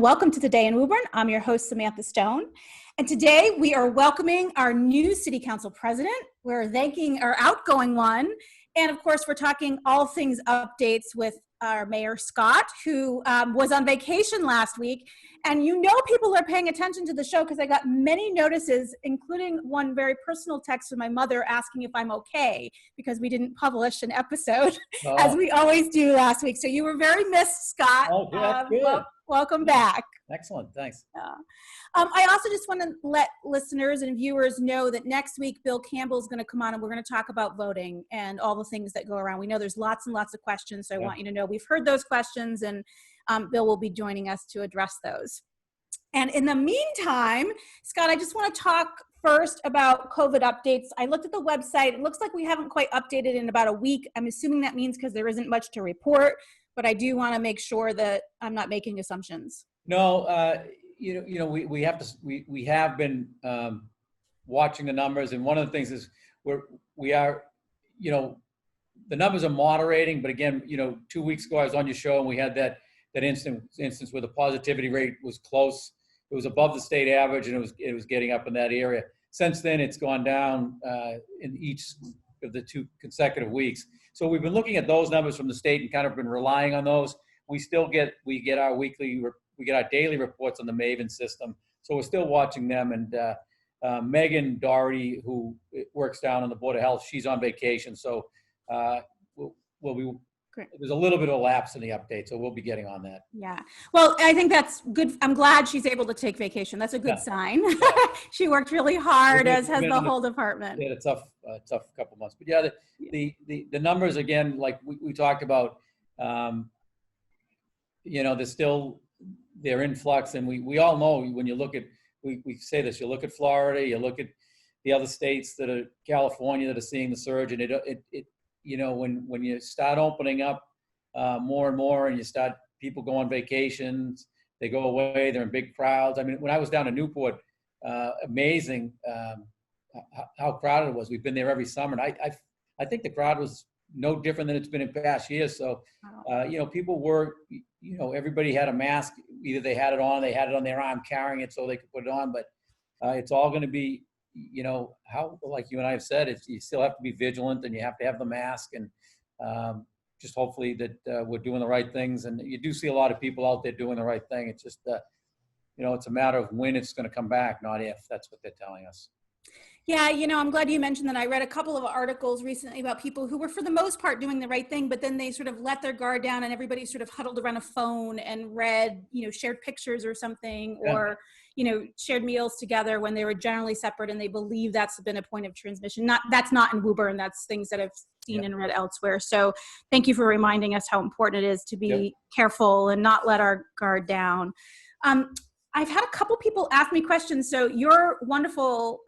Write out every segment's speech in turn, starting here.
and welcome to Today in Woburn. I'm your host, Samantha Stone. And today we are welcoming our new City Council President. We're thanking our outgoing one. And of course, we're talking all things updates with our Mayor Scott, who was on vacation last week. And you know people are paying attention to the show because I got many notices, including one very personal text from my mother asking if I'm okay because we didn't publish an episode as we always do last week. So you were very missed, Scott. Oh, yeah, good. Welcome back. Excellent, thanks. I also just want to let listeners and viewers know that next week Bill Campbell is going to come on and we're going to talk about voting and all the things that go around. We know there's lots and lots of questions, so I want you to know we've heard those questions, and Bill will be joining us to address those. And in the meantime, Scott, I just want to talk first about COVID updates. I looked at the website. It looks like we haven't quite updated in about a week. I'm assuming that means because there isn't much to report, but I do want to make sure that I'm not making assumptions. No, we have been watching the numbers, and one of the things is we are, the numbers are moderating. But again, 2 weeks ago I was on your show and we had that instance where the positivity rate was close. It was above the state average, and it was getting up in that area. Since then, it's gone down in each of the 2 consecutive weeks. So we've been looking at those numbers from the state and kind of been relying on those. We get our daily reports on the Maven system, so we're still watching them. And Megan Doherty, who works down on the Board of Health, she's on vacation, so there's a little bit of a lapse in the update, so we'll be getting on that. Yeah, well, I think that's good. I'm glad she's able to take vacation. That's a good sign. She worked really hard, as has the whole department. We had a tough couple months, but yeah, the numbers again, like we talked about, they're in flux, and we all know when you look at, we say this, you look at Florida, you look at the other states that are California that are seeing the surge, and when you start opening up more and more, and you start people go on vacations, they go away, they're in big crowds. I mean, when I was down in Newport, amazing how crowded it was. We've been there every summer, and I think the crowd was no different than it's been in past years. So, people were, everybody had a mask. Either they had it on their arm carrying it so they could put it on. But it's all going to be, how, like you and I have said, you still have to be vigilant, and you have to have the mask, and just hopefully that we're doing the right things. And you do see a lot of people out there doing the right thing. It's just, it's a matter of when it's going to come back, not if. That's what they're telling us. Yeah, I'm glad you mentioned that. I read a couple of articles recently about people who were, for the most part, doing the right thing, but then they sort of let their guard down, and everybody sort of huddled around a phone and read, shared pictures or something, or, shared meals together when they were generally separate, and they believe that's been a point of transmission. That's not in Woburn. That's things that I've seen and read elsewhere. So thank you for reminding us how important it is to be careful and not let our guard down. I've had a couple people ask me questions. So your wonderful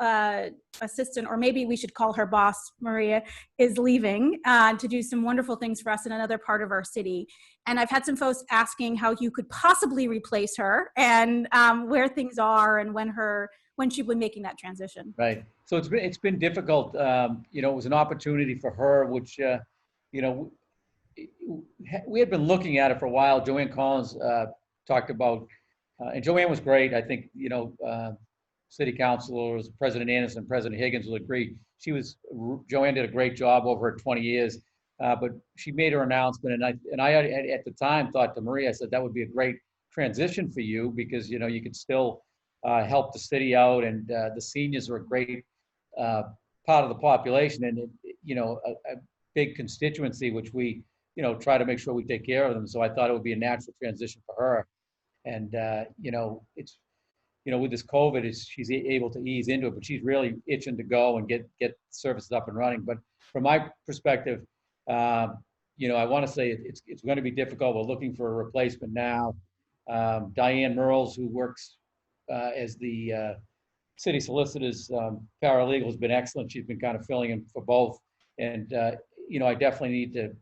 assistant, or maybe we should call her boss, Maria, is leaving to do some wonderful things for us in another part of our city. And I've had some folks asking how you could possibly replace her, and where things are, and when she will be making that transition. Right. So it's been difficult. It was an opportunity for her, which we had been looking at it for a while. Joanne Collins talked about. And Joanne was great. I think, city councilors, President Anderson, President Higgins will agree. Joanne did a great job over her 20 years, but she made her announcement. And I at the time thought to Maria, I said, that would be a great transition for you, because, you could still help the city out. And the seniors are a great part of the population, and, a big constituency, which we, try to make sure we take care of them. So I thought it would be a natural transition for her. And, it's, with this COVID, she's able to ease into it, but she's really itching to go and get services up and running. But from my perspective, I want to say it's going to be difficult. We're looking for a replacement now. Diane Merles, who works as the city solicitor's paralegal, has been excellent. She's been kind of filling in for both. And, I definitely need to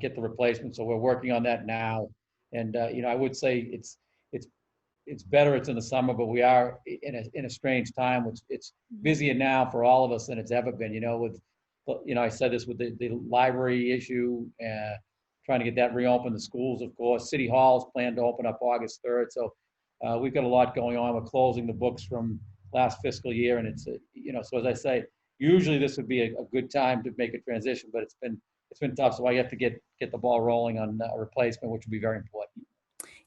get the replacement. So we're working on that now. And I would say it's better it's in the summer, but we are in a strange time, which it's busier now for all of us than it's ever been. With I said this with the library issue, trying to get that reopened. The schools, of course, City Hall is planned to open up August 3rd. So we've got a lot going on. We're closing the books from last fiscal year, and it's so as I say, usually this would be a good time to make a transition, but it's been tough. So I have to get the ball rolling on a replacement, which would be very important.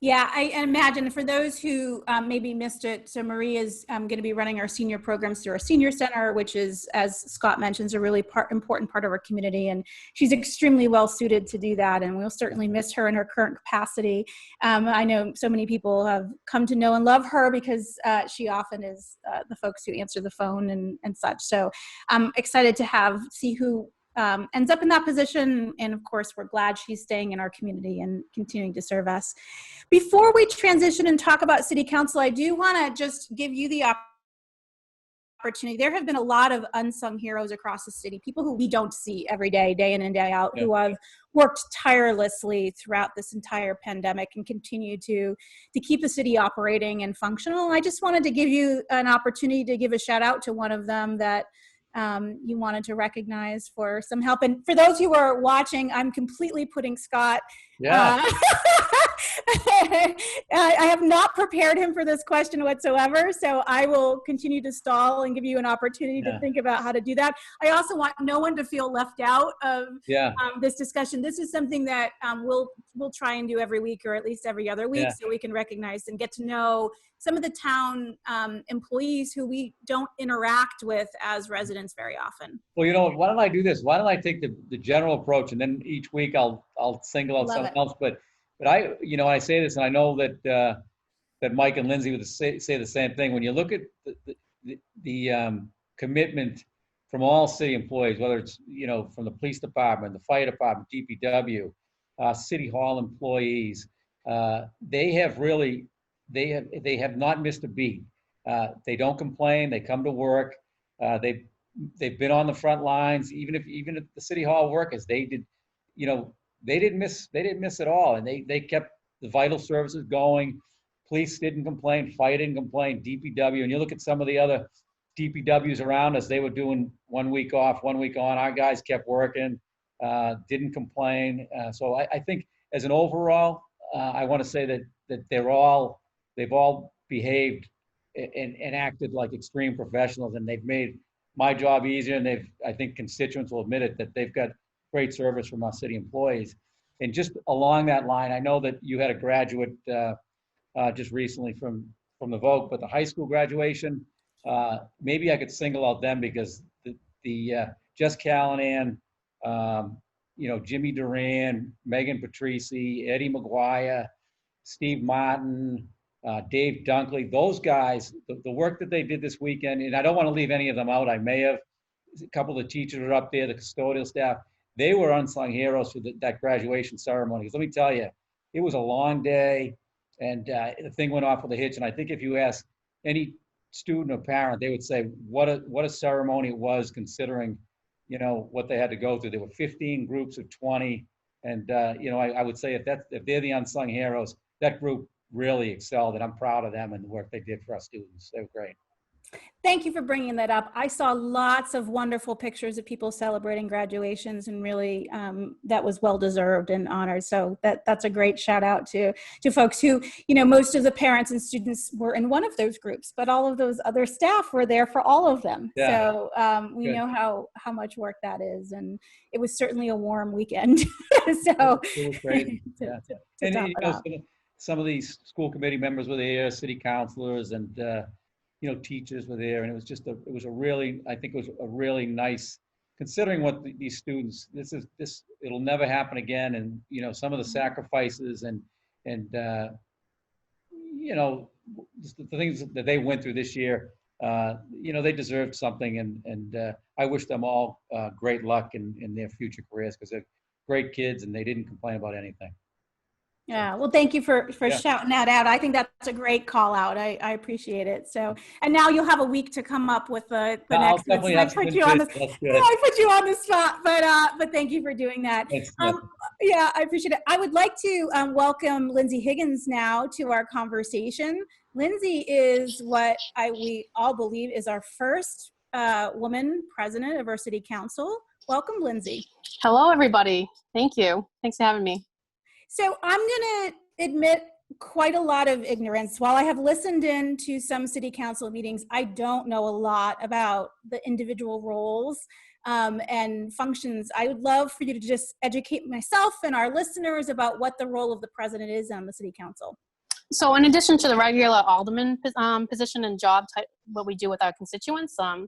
Yeah, I imagine for those who maybe missed it, so Marie is going to be running our senior programs through our senior center, which is, as Scott mentions, a really important part of our community. And she's extremely well suited to do that. And we'll certainly miss her in her current capacity. I know so many people have come to know and love her because she often is the folks who answer the phone and such. So I'm excited to see who ends up in that position. And of course, we're glad she's staying in our community and continuing to serve us. Before we transition and talk about City Council, I do want to just give you the opportunity. There have been a lot of unsung heroes across the city, people who we don't see every day, day in and day out, who have worked tirelessly throughout this entire pandemic and continue to keep the city operating and functional. I just wanted to give you an opportunity to give a shout out to one of them that you wanted to recognize for some help. And for those who are watching, I'm completely putting Scott. I have not prepared him for this question whatsoever, so I will continue to stall and give you an opportunity to think about how to do that. I also want no one to feel left out of this discussion. This is something that we'll try and do every week, or at least every other week, so we can recognize and get to know some of the town employees who we don't interact with as residents very often. Well, why don't I do this? Why don't I take the general approach, and then each week I'll single out something else. But I say this, and I know that Mike and Lindsay would say the same thing. When you look at the commitment from all city employees, whether it's from the police department, the fire department, DPW, City Hall employees, they have not missed a beat. They don't complain. They come to work. They've been on the front lines. Even if the City Hall workers, they didn't miss at all, and they kept the vital services going. Police didn't complain, fire didn't complain, DPW, and you look at some of the other DPWs around us, they were doing 1 week off, 1 week on. Our guys kept working, didn't complain. So I think as an overall, I want to say that they've all behaved and acted like extreme professionals, and they've made my job easier, and I think constituents will admit it, that they've got great service from our city employees. And just along that line, I know that you had a graduate just recently from the Vogue, but the high school graduation, maybe I could single out them because the Jess Callanan, Jimmy Duran, Megan Patrici, Eddie McGuire, Steve Martin, Dave Dunkley, those guys, the work that they did this weekend, and I don't want to leave any of them out. I may have. A couple of the teachers are up there, the custodial staff. They were unsung heroes for that graduation ceremony. Because let me tell you, it was a long day, and the thing went off with a hitch. And I think if you ask any student or parent, they would say what a ceremony it was, considering what they had to go through. There were 15 groups of 20, and I would say if they're the unsung heroes, that group really excelled, and I'm proud of them and the work they did for our students. They were great. Thank you for bringing that up. I saw lots of wonderful pictures of people celebrating graduations, and really that was well-deserved and honored. So that's a great shout out to folks who, most of the parents and students were in one of those groups, but all of those other staff were there for all of them. Yeah. So we know how much work that is, and it was certainly a warm weekend. So it was great. Some of these school committee members were there, city councilors, and teachers were there, and it was a really nice, considering what these students, it'll never happen again, and some of the sacrifices and the things that they went through this year, they deserved something, and I wish them all great luck in their future careers, because they're great kids and they didn't complain about anything. Yeah, well, thank you for shouting that out. I think that's a great call out. I appreciate it. So, and now you'll have a week to come up with the next one. I put you on the spot, but thank you for doing that. Thanks, yeah, I appreciate it. I would like to welcome Lindsay Higgins now to our conversation. Lindsay is what we all believe is our first woman president of our city council. Welcome, Lindsay. Hello, everybody. Thank you. Thanks for having me. So I'm going to admit quite a lot of ignorance. While I have listened in to some city council meetings, I don't know a lot about the individual roles and functions. I would love for you to just educate myself and our listeners about what the role of the president is on the city council. So in addition to the regular alderman position and job type, what we do with our constituents, the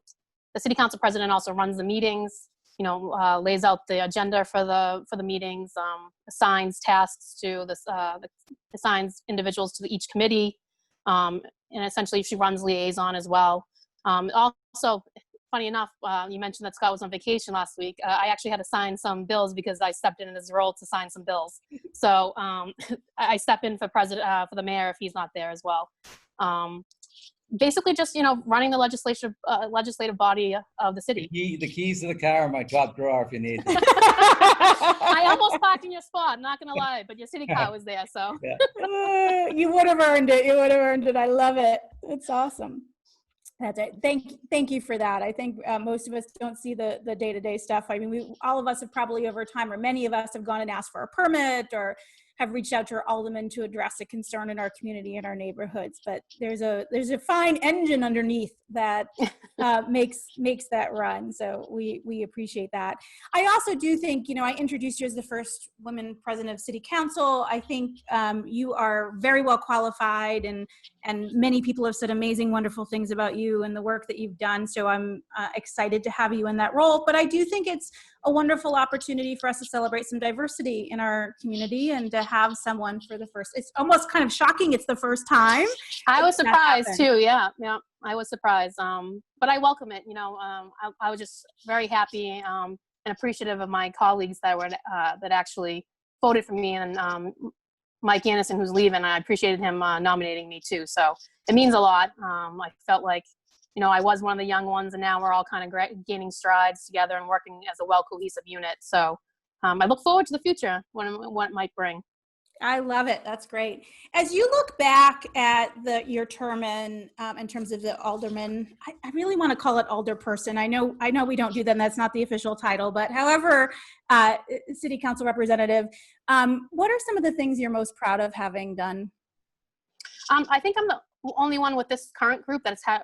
city council president also runs the meetings, lays out the agenda for the meetings, assigns tasks to assigns individuals to each committee, and essentially she runs liaison as well. Also, funny enough, you mentioned that Scott was on vacation last week. I actually had to sign some bills because I stepped in his role to sign some bills. So I step in for the mayor if he's not there as well. Basically just, running the legislative body of the city. The keys to the car in my top drawer if you need them. I almost parked in your spot, not gonna lie, but your city car was there, so. Yeah. You would have earned it. You would have earned it. I love it. It's awesome. That's it. Thank you for that. I think most of us don't see the day-to-day stuff. I mean, all of us have probably over time, or many of us have gone and asked for a permit or have reached out to our alderman to address a concern in our community and our neighborhoods. But there's a fine engine underneath that makes that run. So we appreciate that. I also do think, I introduced you as the first woman president of city council. I think you are very well qualified, and many people have said amazing, wonderful things about you and the work that you've done. So I'm excited to have you in that role. But I do think it's a wonderful opportunity for us to celebrate some diversity in our community and to have someone for the first. It's almost kind of shocking. It's the first time. I was surprised too. Yeah. I was surprised. But I welcome it. I was just very happy and appreciative of my colleagues that actually voted for me, and Mike Anderson, who's leaving. I appreciated him nominating me too. So it means a lot. I felt like, I was one of the young ones, and now we're all kind of gaining strides together and working as a well-cohesive unit. So I look forward to the future, what it might bring. I love it. That's great. As you look back at your term in terms of the alderman, I really want to call it alderperson. I know we don't do that, and that's not the official title, but however, city council representative, what are some of the things you're most proud of having done? I think I'm the only one with this current group that's had,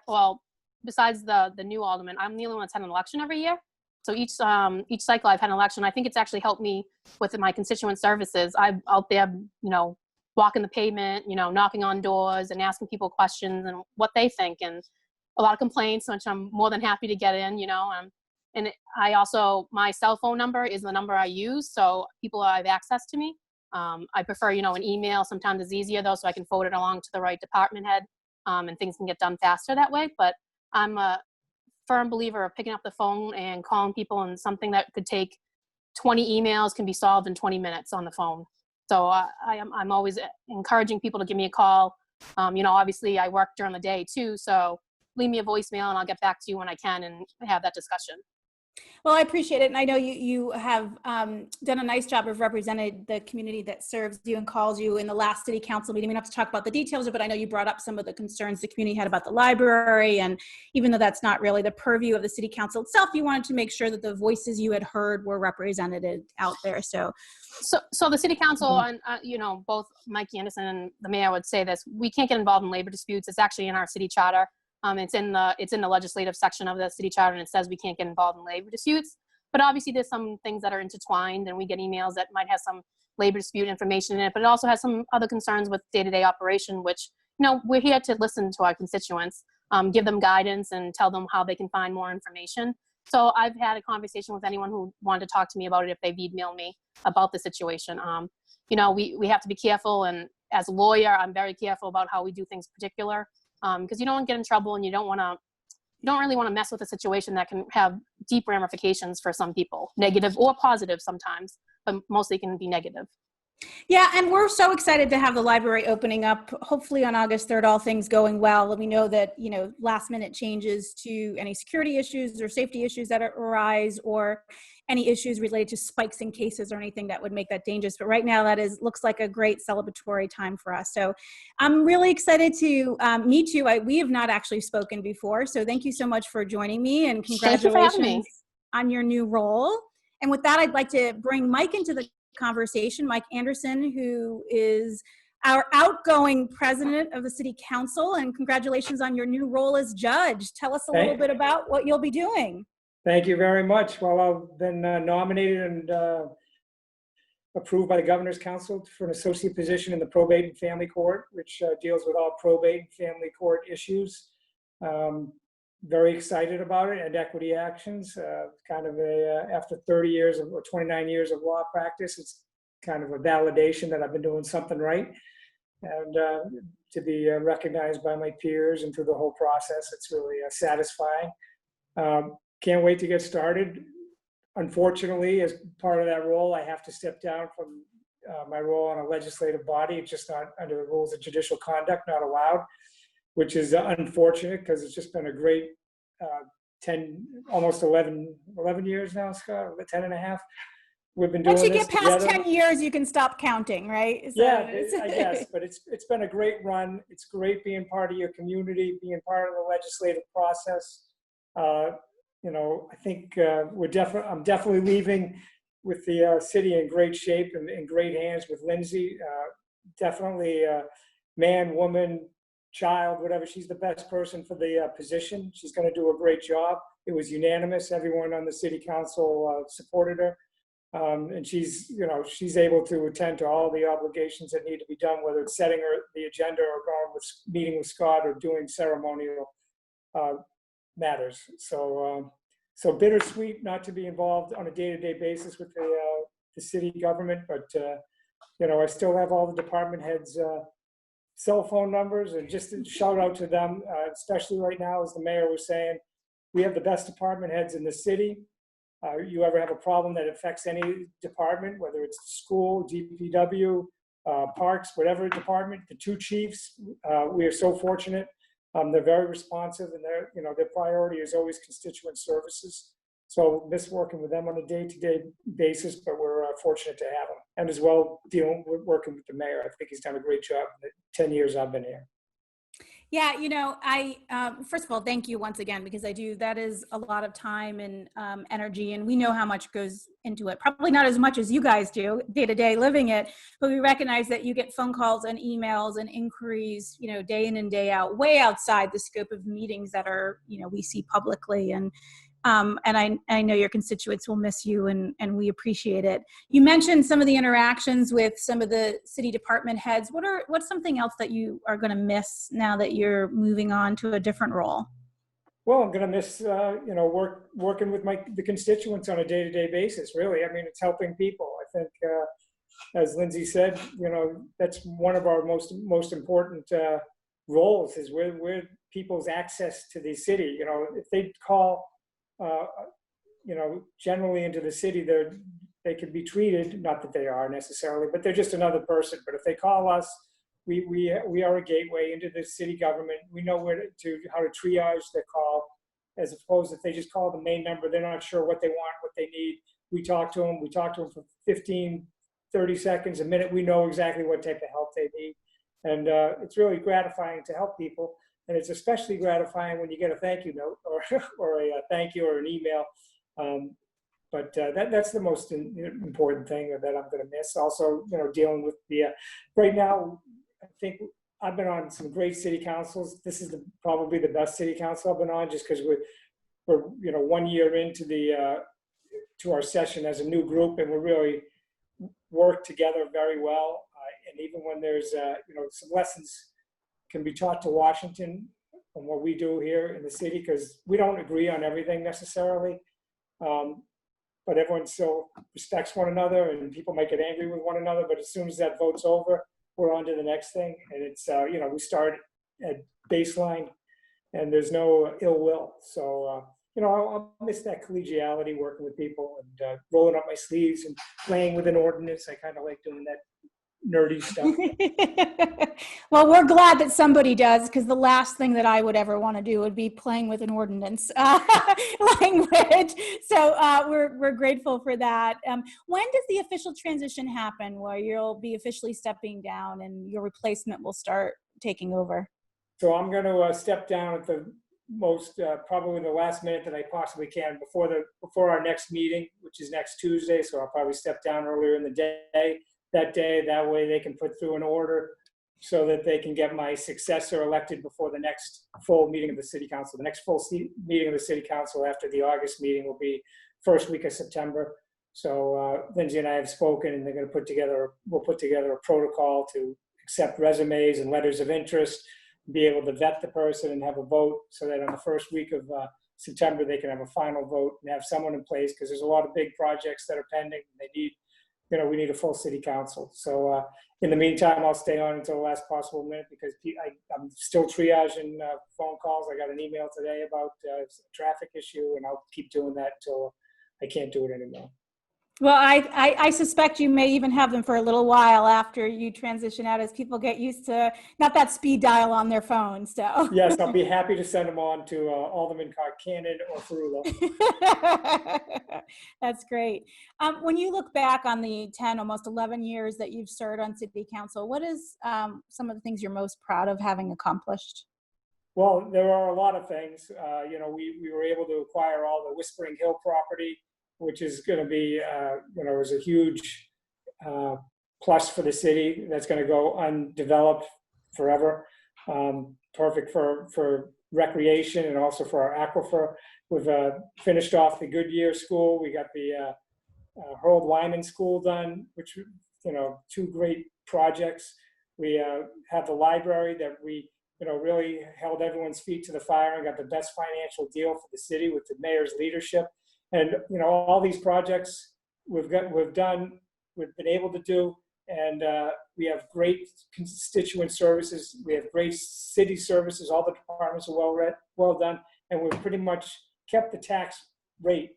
besides the new alderman, I'm the only one that's had an election every year. So each cycle I've had an election. I think it's actually helped me with my constituent services. I'm out there, walking the pavement, knocking on doors and asking people questions and what they think, and a lot of complaints, which I'm more than happy to get in, and I also, my cell phone number is the number I use, so people have access to me. I prefer, an email. Sometimes it's easier though, so I can forward it along to the right department head, and things can get done faster that way. But I'm a firm believer of picking up the phone and calling people, and something that could take 20 emails can be solved in 20 minutes on the phone. So I'm always encouraging people to give me a call. Obviously I work during the day too, so leave me a voicemail and I'll get back to you when I can and have that discussion. Well, I appreciate it. And I know you have done a nice job of representing the community that serves you and calls you in the last city council meeting. We don't have to talk about the details, but I know you brought up some of the concerns the community had about the library. And even though that's not really the purview of the city council itself, you wanted to make sure that the voices you had heard were represented out there. So the city council and, both Mike Anderson and the mayor would say this: we can't get involved in labor disputes. It's actually in our city charter. It's in the legislative section of the city charter, and it says we can't get involved in labor disputes. But obviously there's some things that are intertwined, and we get emails that might have some labor dispute information in it, but it also has some other concerns with day-to-day operation, which, we're here to listen to our constituents, give them guidance and tell them how they can find more information. So I've had a conversation with anyone who wanted to talk to me about it if they've emailed me about the situation. We have to be careful, and as a lawyer, I'm very careful about how we do things particular. Because you don't want to get in trouble, and you don't really want to mess with a situation that can have deep ramifications for some people, negative or positive sometimes, but mostly can be negative. Yeah, and we're so excited to have the library opening up, hopefully on August 3rd, all things going well. And we know that, last minute changes to any security issues or safety issues that arise, or any issues related to spikes in cases or anything that would make that dangerous. But right now looks like a great celebratory time for us. So I'm really excited to meet you. We have not actually spoken before. So thank you so much for joining me, and congratulations on your new role. And with that, I'd like to bring Mike into the conversation. Mike Anderson, who is our outgoing president of the city council, and congratulations on your new role as judge. Tell us a little bit about what you'll be doing. Thank you very much. Well, I've been nominated and approved by the Governor's Council for an associate position in the probate and family court, which deals with all probate and family court issues. Very excited about it, and equity actions. Kind of after 30 years or 29 years of law practice, it's kind of a validation that I've been doing something right, and to be recognized by my peers and through the whole process, it's really satisfying. Can't wait to get started. Unfortunately, as part of that role, I have to step down from my role on a legislative body. It's just not under the rules of judicial conduct, not allowed, which is unfortunate because it's just been a great 11 years now, Scott, 10 and a half. We've been doing Once you this get past together. 10 years, you can stop counting, right? So Yeah, I guess, but it's been a great run. It's great being part of your community, being part of the legislative process. You know, I think I'm definitely leaving with the city in great shape and in great hands with Lindsay. Definitely man, woman, child, whatever. She's the best person for the position. She's going to do a great job. It was unanimous. Everyone on the city council supported her. And she's able to attend to all the obligations that need to be done, whether it's setting the agenda or going with meeting with Scott or doing ceremonial matters. So bittersweet not to be involved on a day-to-day basis with the city government, but I still have all the department heads' cell phone numbers, and just to shout out to them, especially right now, as the mayor was saying, we have the best department heads in the city. You ever have a problem that affects any department, whether it's school, DPW, parks, whatever department, the two chiefs, we are so fortunate. They're very responsive, and their priority is always constituent services. So miss working with them on a day-to-day basis, but we're fortunate to have them. And as well, working with the mayor, I think he's done a great job in the 10 years I've been here. Yeah, I first of all, thank you once again, because that is a lot of time and energy, and we know how much goes into it. Probably not as much as you guys do day to day living it, but we recognize that you get phone calls and emails and inquiries, day in and day out, way outside the scope of meetings that are, we see publicly. And I know your constituents will miss you, and we appreciate it. You mentioned some of the interactions with some of the city department heads. What's something else that you are going to miss now that you're moving on to a different role? Well, I'm going to miss, working with the constituents on a day-to-day basis, really. I mean, it's helping people. I think, as Lindsay said, that's one of our most important roles, is we're people's access to the city. If they call, generally into the city, they can be treated, not that they are necessarily, but they're just another person. But if they call us, we are a gateway into the city government. We know how to triage their call, as opposed if they just call the main number, they're not sure what they want, what they need. We talk to them for 15, 30 seconds, a minute. We know exactly what type of help they need. And it's really gratifying to help people. And it's especially gratifying when you get a thank you note or a thank you or an email. But that's the most important thing that I'm going to miss. Also, dealing with right now, I think I've been on some great city councils. This is probably the best city council I've been on, just because we're 1 year into to our session as a new group, and we really work together very well. And even when there's some lessons can be taught to Washington from what we do here in the city, because we don't agree on everything necessarily. But everyone still respects one another, and people might get angry with one another, but as soon as that vote's over, we're on to the next thing. And it's, we start at baseline, and there's no ill will. So, I'll miss that collegiality, working with people and rolling up my sleeves and playing with an ordinance. I kind of like doing that nerdy stuff. Well, we're glad that somebody does, because the last thing that I would ever want to do would be playing with an ordinance language. So we're grateful for that. When does the official transition happen, where you'll be officially stepping down and your replacement will start taking over? So I'm going to step down at the probably the last minute that I possibly can before our next meeting, which is next Tuesday. So I'll probably step down earlier in the day, that way they can put through an order so that they can get my successor elected before the next full meeting of the city council. The next full meeting of the city council after the August meeting will be first week of September. So Lindsay and I have spoken, and we'll put together a protocol to accept resumes and letters of interest, be able to vet the person and have a vote, so that on the first week of September, they can have a final vote and have someone in place, because there's a lot of big projects that are pending. They need, we need a full city council. So in the meantime, I'll stay on until the last possible minute, because I'm still triaging phone calls. I got an email today about a traffic issue, and I'll keep doing that until I can't do it anymore. Well, I suspect you may even have them for a little while after you transition out, as people get used to not that speed dial on their phones. So yes, I'll be happy to send them on to Alderman Cannon or Ferrullo. That's great. When you look back on the 10, almost 11 years that you've served on city council, what is some of the things you're most proud of having accomplished? Well, there are a lot of things. We were able to acquire all the Whispering Hill property, which is going to be, is a huge plus for the city. That's going to go undeveloped forever. Perfect for recreation and also for our aquifer. We've finished off the Goodyear School. We got the Harold Wyman School done, which, two great projects. We have the library that we, really held everyone's feet to the fire and got the best financial deal for the city with the mayor's leadership. And all these projects we've been able to do, and we have great constituent services. We have great city services. All the departments are well done, and we've pretty much kept the tax rate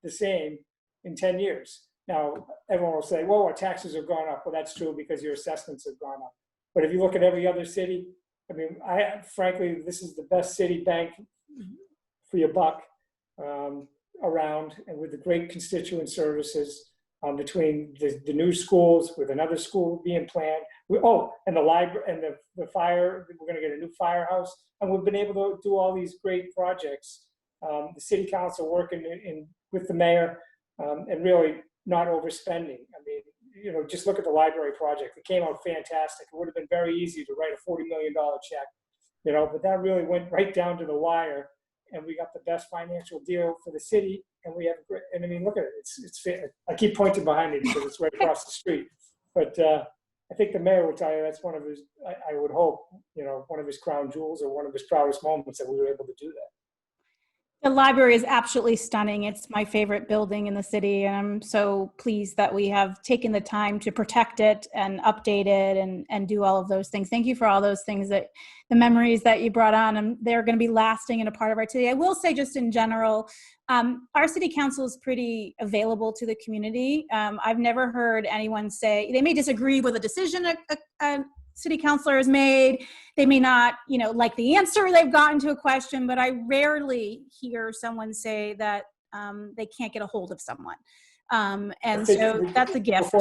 the same in 10 years. Now everyone will say, "Well, our taxes have gone up." Well, that's true because your assessments have gone up. But if you look at every other city, frankly, this is the best city bank for your buck. Around, and with the great constituent services between the new schools, with another school being planned. And the library and the fire, we're going to get a new firehouse, and we've been able to do all these great projects. The city council working with the mayor and really not overspending. Just look at the library project. It came out fantastic. It would have been very easy to write a $40 million check, but that really went right down to the wire. And we got the best financial deal for the city, and we have great. And look at it. It's fair. I keep pointing behind me because it's right across the street. But I think the mayor would tell you that's one of his. I would hope, one of his crown jewels or one of his proudest moments that we were able to do that. The library is absolutely stunning. It's my favorite building in the city, and I'm so pleased that we have taken the time to protect it and update it and do all of those things. Thank you for all those things, the memories that you brought on, and they're going to be lasting and a part of our city. I will say, just in general, our city council is pretty available to the community. I've never heard anyone say, they may disagree with a decision a city councilor has made. They may not, like the answer they've gotten to a question, but I rarely hear someone say that they can't get a hold of someone. And so that's a gift.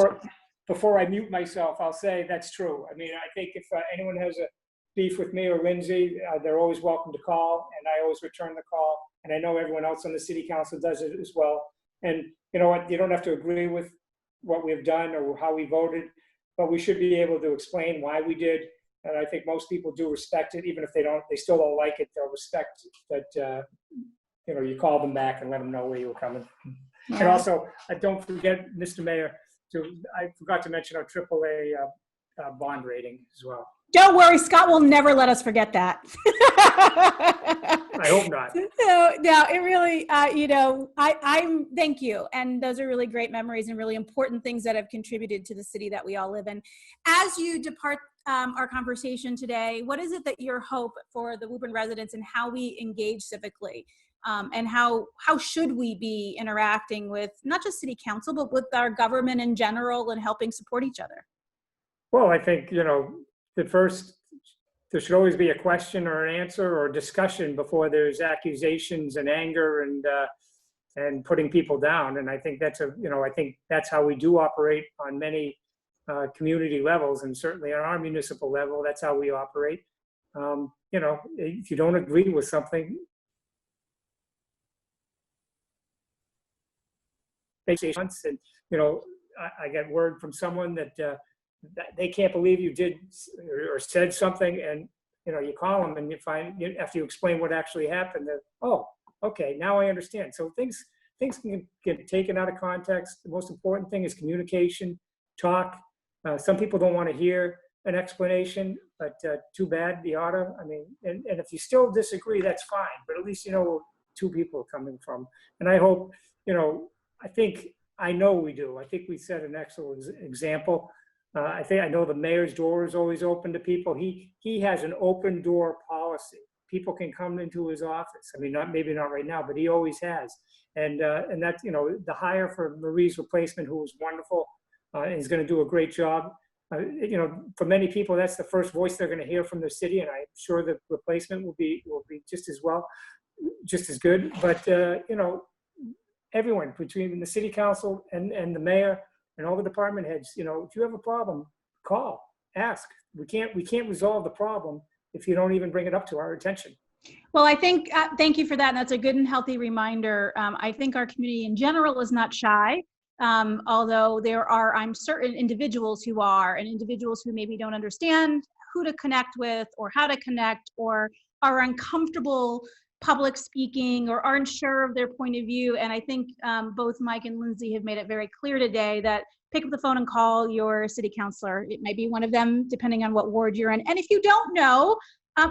Before I mute myself, I'll say that's true. I think if anyone has a beef with me or Lindsay, they're always welcome to call, and I always return the call. And I know everyone else on the city council does it as well. And you know what? You don't have to agree with what we've done or how we voted, but we should be able to explain why we did. And I think most people do respect it, even if they still don't like it. They'll respect that, you call them back and let them know where you were coming. Yeah. And also, don't forget, Mr. Mayor, I forgot to mention our AAA bond rating as well. Don't worry, Scott will never let us forget that. I hope not. No, it really, I'm thank you. And those are really great memories and really important things that have contributed to the city that we all live in. As you depart our conversation today, what is it that your hope for the Woburn residents and how we engage civically? And how should we be interacting with not just city council, but with our government in general and helping support each other? Well, I think, at first, there should always be a question or an answer or discussion before there's accusations and anger and putting people down. And I think that's how we do operate on many community levels, and certainly on our municipal level, that's how we operate. you know, if you don't agree with something, and, you know, I got word from someone that, that they can't believe you did or said something, and you know, you call them and you find, after you explain what actually happened, that, oh, okay, now I understand. So things can get taken out of context. The most important thing is communication, talk. Some people don't want to hear an explanation, but too bad, you ought to. I mean, and if you still disagree, that's fine, but at least you know where two people are coming from. And I hope, you know, I know we do. I think we set an excellent example. I know the mayor's door is always open to people. He has an open door policy. People can come into his office. I mean, maybe not right now, but he always has. And that's, you know, the hire for Marie's replacement, who was wonderful, and is going to do a great job. You know, for many people, that's the first voice they're going to hear from the city, and I'm sure the replacement will be just as well, just as good. But you know, everyone between the city council and the mayor and all the department heads, you know, if you have a problem, call, ask. We can't resolve the problem if you don't even bring it up to our attention. Well, I think, thank you for that. And that's a good and healthy reminder. I think our community in general is not shy, although there are, I'm certain, individuals who are, and individuals who maybe don't understand who to connect with or how to connect, or are uncomfortable public speaking or aren't sure of their point of view. And I think both Mike and Lindsay have made it very clear today that pick up the phone and call your city councilor. It might be one of them, depending on what ward you're in. And if you don't know,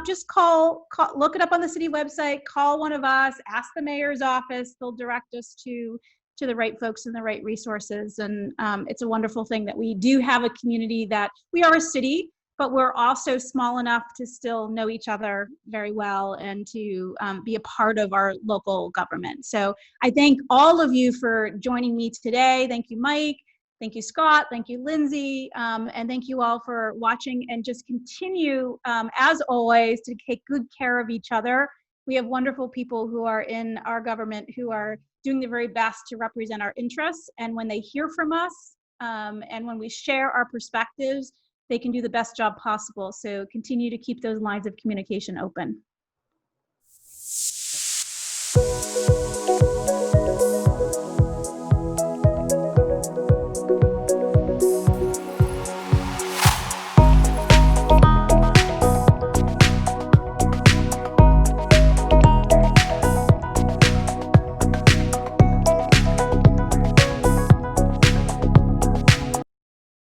just call, look it up on the city website, call one of us, ask the mayor's office. They'll direct us to the right folks and the right resources. And it's a wonderful thing that we do have a community, that we are a city, but we're also small enough to still know each other very well and to be a part of our local government. So I thank all of you for joining me today. Thank you, Mike. Thank you, Scott. Thank you, Lindsay. And thank you all for watching, and just continue, as always, to take good care of each other. We have wonderful people who are in our government who are doing their very best to represent our interests. And when they hear from us, and when we share our perspectives, they can do the best job possible. So continue to keep those lines of communication open.